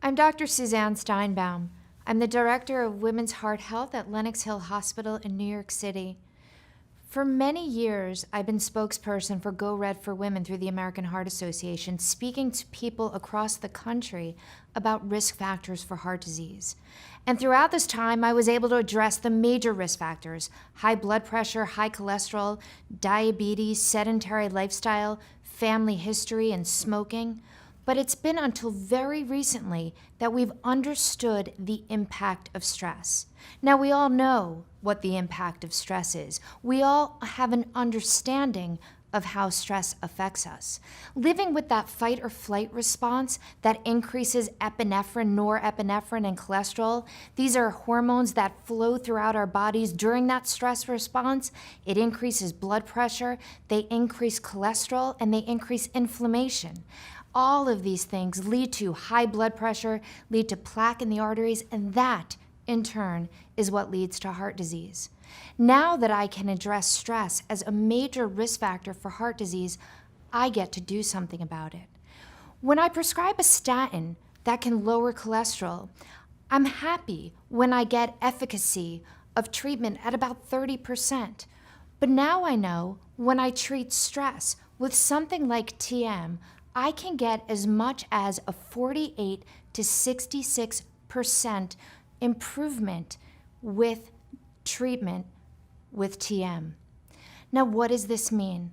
I'm Dr. Suzanne Steinbaum. I'm the Director of Women's Heart Health at Lenox Hill Hospital in New York City. For many years, I've been spokesperson for Go Red for Women through the American Heart Association, speaking to people across the country about risk factors for heart disease. And throughout this time, I was able to address the major risk factors: high blood pressure, high cholesterol, diabetes, sedentary lifestyle, family history, and smoking. But it's been until very recently that we've understood the impact of stress. Now, we all know what the impact of stress is. We all have an understanding of how stress affects us. Living with that fight or flight response that increases epinephrine, norepinephrine, and cholesterol, these are hormones that flow throughout our bodies during that stress response. It increases blood pressure, they increase cholesterol, and they increase inflammation. All of these things lead to high blood pressure, lead to plaque in the arteries, and that, in turn, is what leads to heart disease. Now that I can address stress as a major risk factor for heart disease, I get to do something about it. When I prescribe a statin that can lower cholesterol, I'm happy when I get efficacy of treatment at about 30%. But now I know when I treat stress with something like TM, I can get as much as a 48 to 66% improvement with treatment with TM. Now, what does this mean?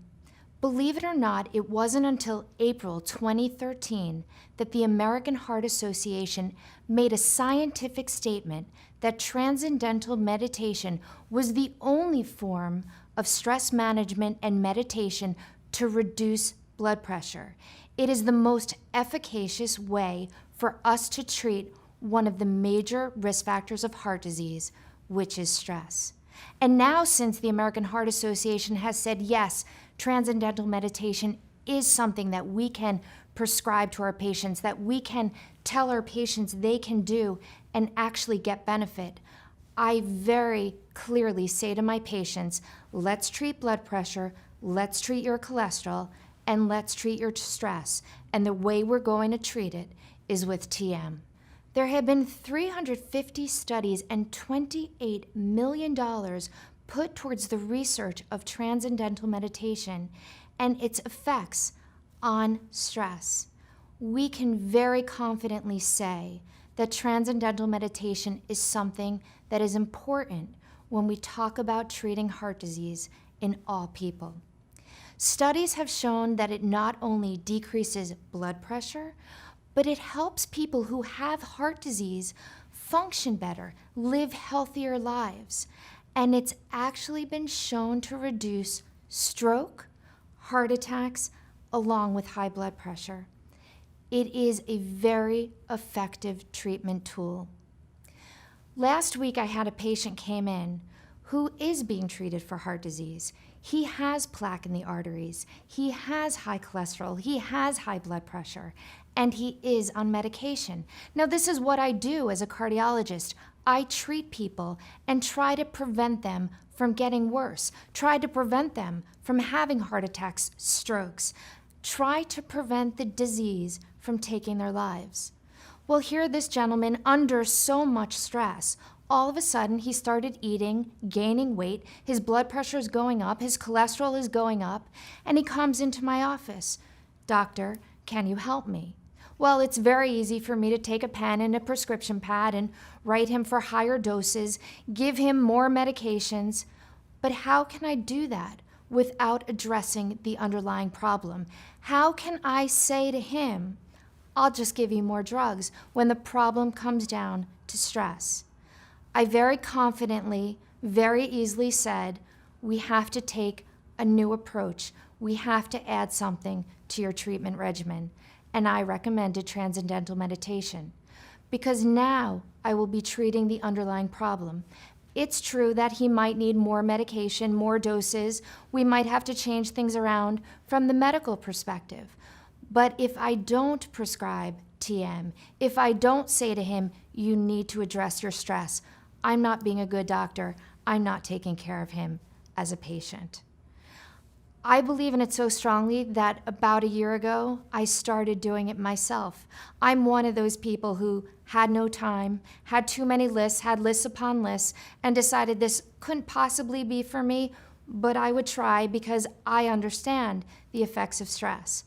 Believe it or not, it wasn't until April 2013 that the American Heart Association made a scientific statement that transcendental meditation was the only form of stress management and meditation to reduce blood pressure. It is the most efficacious way for us to treat one of the major risk factors of heart disease, which is stress. And now, since the American Heart Association has said, yes, transcendental meditation is something that we can prescribe to our patients, that we can tell our patients they can do and actually get benefit, I very clearly say to my patients, let's treat blood pressure, let's treat your cholesterol, and let's treat your stress. And the way we're going to treat it is with TM. There have been 350 studies and $28 million put towards the research of transcendental meditation and its effects on stress. We can very confidently say that transcendental meditation is something that is important when we talk about treating heart disease in all people. Studies have shown that it not only decreases blood pressure, but it helps people who have heart disease function better, live healthier lives. And it's actually been shown to reduce stroke, heart attacks, along with high blood pressure. It is a very effective treatment tool. Last week, I had a patient came in who is being treated for heart disease. He has plaque in the arteries, he has high cholesterol, he has high blood pressure, and he is on medication. Now, this is what I do as a cardiologist. I treat people and try to prevent them from getting worse, try to prevent them from having heart attacks, strokes, try to prevent the disease from taking their lives. Well, here this gentleman, under so much stress, all of a sudden he started eating, gaining weight, his blood pressure is going up, his cholesterol is going up, and he comes into my office. Doctor, can you help me? Well, it's very easy for me to take a pen and a prescription pad and write him for higher doses, give him more medications, but how can I do that without addressing the underlying problem? How can I say to him, I'll just give you more drugs when the problem comes down to stress? I very confidently, very easily said, we have to take a new approach. We have to add something to your treatment regimen. And I recommended transcendental meditation because now I will be treating the underlying problem. It's true that he might need more medication, more doses. We might have to change things around from the medical perspective. But if I don't prescribe TM, if I don't say to him, you need to address your stress, I'm not being a good doctor. I'm not taking care of him as a patient. I believe in it so strongly that about a year ago, I started doing it myself. I'm one of those people who had no time, had too many lists, had lists upon lists, and decided this couldn't possibly be for me, but I would try because I understand the effects of stress.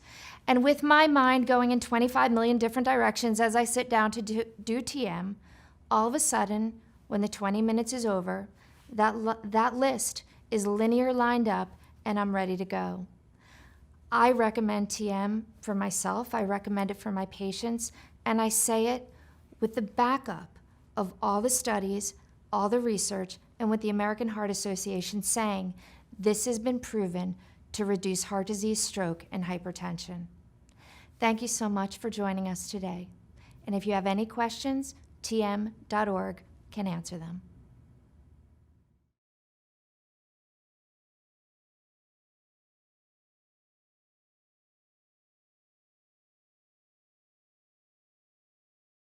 And with my mind going in 25 million different directions as I sit down to do TM, all of a sudden, when the 20 minutes is over, that list is linear lined up and I'm ready to go. I recommend TM for myself, I recommend it for my patients, and I say it with the backup of all the studies, all the research, and with the American Heart Association saying this has been proven to reduce heart disease, stroke, and hypertension. Thank you so much for joining us today. And if you have any questions, tm.org can answer them.